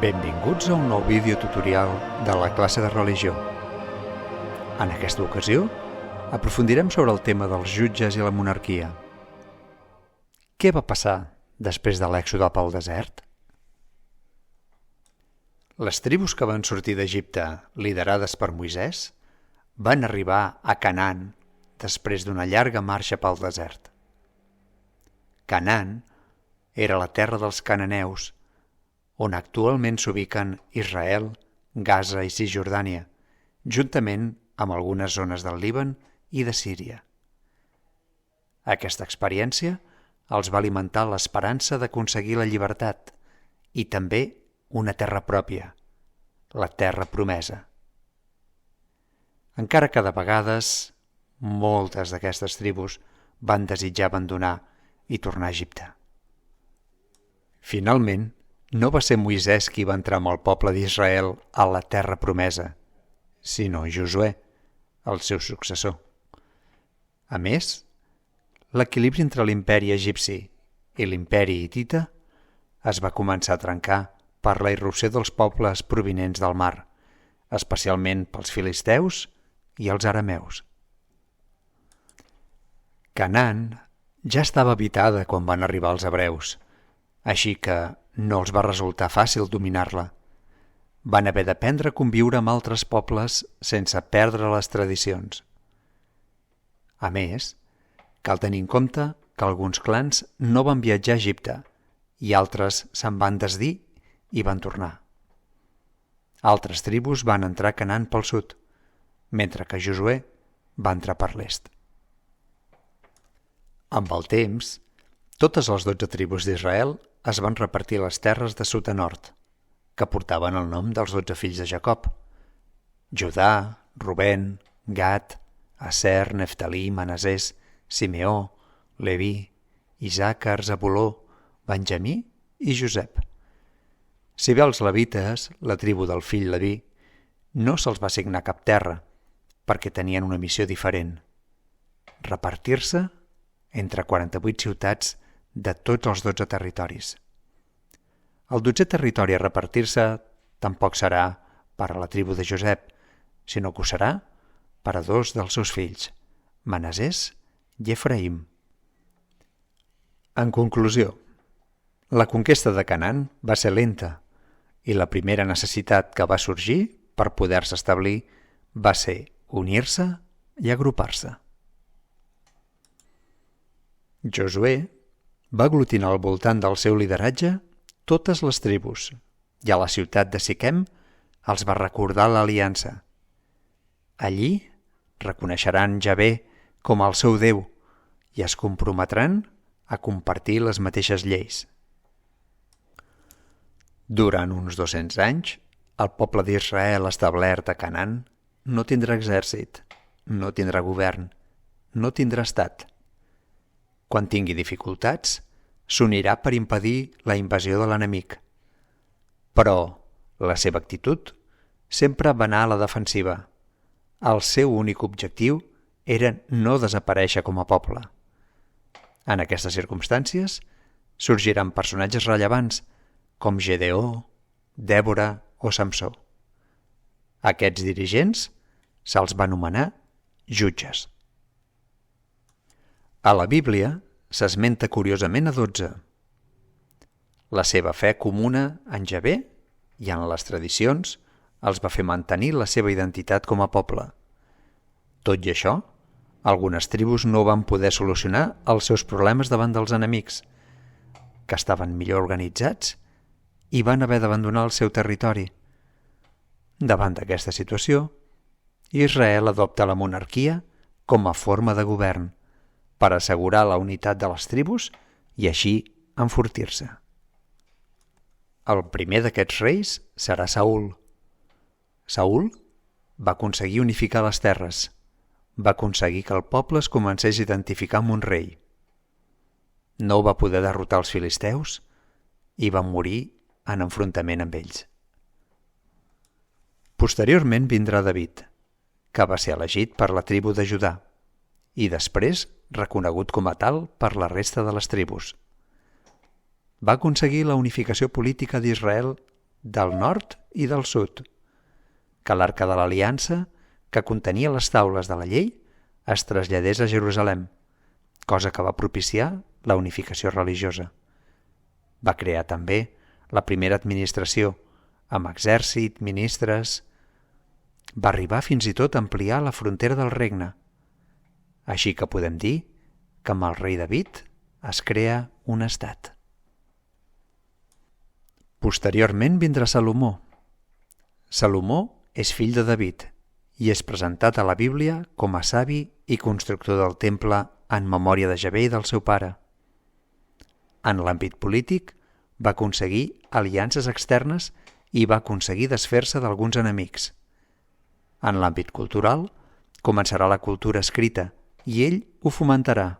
Benvinguts a un nou vídeo tutorial de la classe de religió. En aquesta ocasió, aprofundirem sobre el tema dels jutges i la monarquia. Què va passar després de l'èxode pel desert? Les tribus que van sortir d'Egipte, liderades per Moisès, van arribar a Canaan després d'una llarga marxa pel desert. Canaan era la terra dels cananeus, on actualment s'ubiquen Israel, Gaza i Cisjordània, juntament amb algunes zones del Líban i de Síria. Aquesta experiència els va alimentar l'esperança d'aconseguir la llibertat i també una terra pròpia, la terra promesa. Encara que de vegades moltes d'aquestes tribus van desitjar abandonar i tornar a Egipte. Finalment, no va ser Moisès qui va entrar amb el poble d'Israel a la terra promesa, sinó Josuè, el seu successor. A més, l'equilibri entre l'imperi egipci i l'imperi hitita es va començar a trencar per la irrupció dels pobles provinents del mar, especialment pels filisteus i els arameus. Canaan ja estava habitada quan van arribar els hebreus, així que no els va resultar fàcil dominar-la. Van haver d'aprendre a conviure amb altres pobles sense perdre les tradicions. A més, cal tenir en compte que alguns clans no van viatjar a Egipte i altres se'n van desdir i van tornar. Altres tribus van entrar a Canaan pel sud, mentre que Josuè va entrar per l'est. Amb el temps, totes les 12 tribus d'Israel es van repartir les terres de sud a nord, que portaven el nom dels 12 fills de Jacob: Judà, Rubén, Gad, Aser, Neftalí, Manasès, Simeó, Leví, Isàcar, Zabuló, Benjamí i Josep. Si bé als levites, la tribu del fill Leví, no se'ls va assignar cap terra, perquè tenien una missió diferent: repartir-se entre 48 ciutats de tots els 12 territoris. El 12è territori a repartir-se tampoc serà per a la tribu de Josep, sinó que ho serà per a 2 dels seus fills, Manasès i Efraïm. En conclusió, la conquesta de Canaan va ser lenta i la primera necessitat que va sorgir per poder-se establir va ser unir-se i agrupar-se. Josuè va aglutinar al voltant del seu lideratge totes les tribus i a la ciutat de Siquem els va recordar l'aliança. Allí reconeixeran Javé com el seu Déu i es comprometran a compartir les mateixes lleis. Durant uns 200 anys, el poble d'Israel establert a Canaan no tindrà exèrcit, no tindrà govern, no tindrà estat. Quan tingui dificultats, s'unirà per impedir la invasió de l'enemic. Però la seva actitud sempre va anar a la defensiva. El seu únic objectiu era no desaparèixer com a poble. En aquestes circumstàncies sorgiran personatges rellevants com Gedeó, Dèbora o Samsó. Aquests dirigents se'ls va anomenar jutges. A la Bíblia s'esmenta curiosament a 12. La seva fe comuna en Javé i en les tradicions els va fer mantenir la seva identitat com a poble. Tot i això, algunes tribus no van poder solucionar els seus problemes davant dels enemics, que estaven millor organitzats i van haver d'abandonar el seu territori. Davant d'aquesta situació, Israel adopta la monarquia com a forma de govern, per assegurar la unitat de les tribus i així enfortir-se. El primer d'aquests reis serà Saül. Saül va aconseguir unificar les terres, va aconseguir que el poble es comencés a identificar amb un rei. No va poder derrotar els filisteus i va morir en enfrontament amb ells. Posteriorment vindrà David, que va ser elegit per la tribu de Judà i després reconegut com a tal per la resta de les tribus. Va aconseguir la unificació política d'Israel del nord i del sud, que l'Arca de l'Aliança, que contenia les taules de la llei, es traslladés a Jerusalem, cosa que va propiciar la unificació religiosa. Va crear també la primera administració, amb exèrcit, ministres. Va arribar fins i tot a ampliar la frontera del regne. Així que podem dir que amb el rei David es crea un estat. Posteriorment vindrà Salomó. Salomó és fill de David i és presentat a la Bíblia com a savi i constructor del temple en memòria de Javé i del seu pare. En l'àmbit polític va aconseguir aliances externes i va aconseguir desfer-se d'alguns enemics. En l'àmbit cultural començarà la cultura escrita i ell ho fomentarà.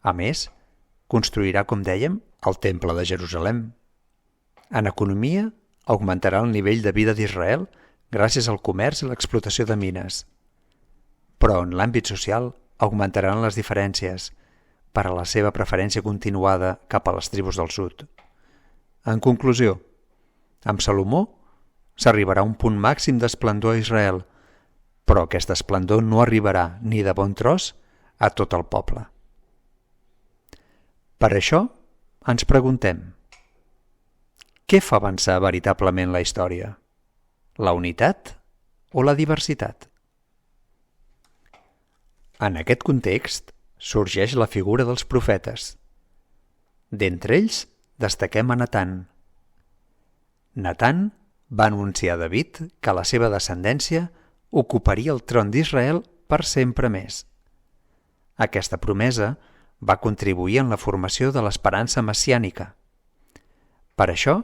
A més, construirà, com dèiem, el Temple de Jerusalem. En economia, augmentarà el nivell de vida d'Israel gràcies al comerç i l'explotació de mines. Però en l'àmbit social augmentaran les diferències per a la seva preferència continuada cap a les tribus del sud. En conclusió, amb Salomó s'arribarà a un punt màxim d'esplendor a Israel, però aquest esplendor no arribarà ni de bon tros a tot el poble. Per això ens preguntem: què fa avançar veritablement la història? La unitat o la diversitat? En aquest context sorgeix la figura dels profetes. D'entre ells destaquem a Natan. Natan va anunciar a David que la seva descendència ocuparia el tron d'Israel per sempre més. Aquesta promesa va contribuir en la formació de l'esperança messiànica. Per això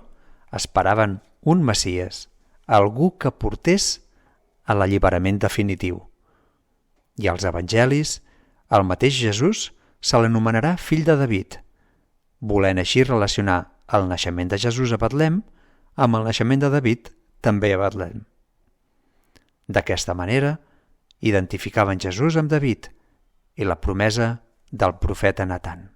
esperaven un Messies, algú que portés a l'alliberament definitiu. I als evangelis, el mateix Jesús se l'anomenarà fill de David, volent així relacionar el naixement de Jesús a Betlem amb el naixement de David també a Betlem. D'aquesta manera, identificaven Jesús amb David i la promesa del profeta Natan.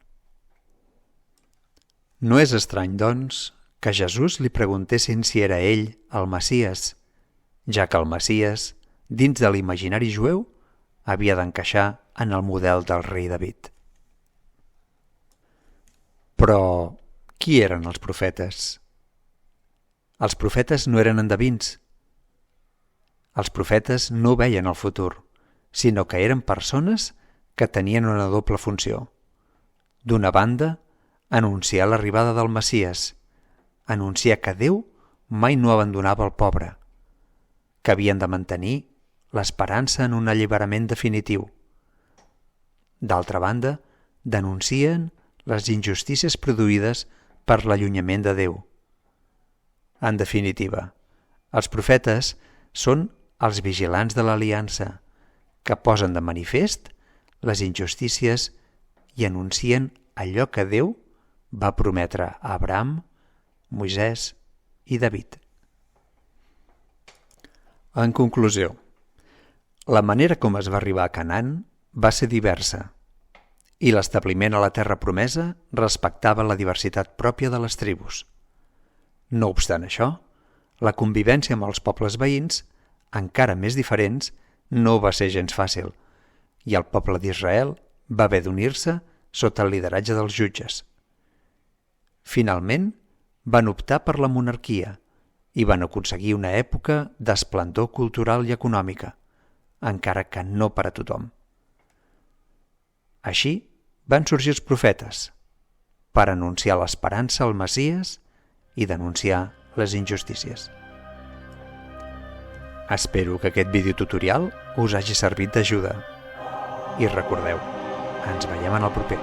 No és estrany, doncs, que Jesús li preguntessin si era ell el Messies, ja que el Messies, dins de l'imaginari jueu, havia d'encaixar en el model del rei David. Però qui eren els profetes? Els profetes no eren endevins. Els profetes no veien el futur, sinó que eren persones que tenien una doble funció. D'una banda, anunciar l'arribada del Messies, anunciar que Déu mai no abandonava el pobre, que havien de mantenir l'esperança en un alliberament definitiu. D'altra banda, denuncien les injustícies produïdes per l'allunyament de Déu. En definitiva, els profetes són els vigilants de l'aliança, que posen de manifest les injustícies i anuncien allò que Déu va prometre a Abraham, Moisès i David. En conclusió, la manera com es va arribar a Canaan va ser diversa i l'establiment a la terra promesa respectava la diversitat pròpia de les tribus. No obstant això, la convivència amb els pobles veïns, encara més diferents, no va ser gens fàcil i el poble d'Israel va haver d'unir-se sota el lideratge dels jutges. Finalment, van optar per la monarquia i van aconseguir una època d'esplendor cultural i econòmica, encara que no per a tothom. Així van sorgir els profetes, per anunciar l'esperança al Messies i denunciar les injustícies. Espero que aquest videotutorial us hagi servit d'ajuda. I recordeu, ens veiem en el proper.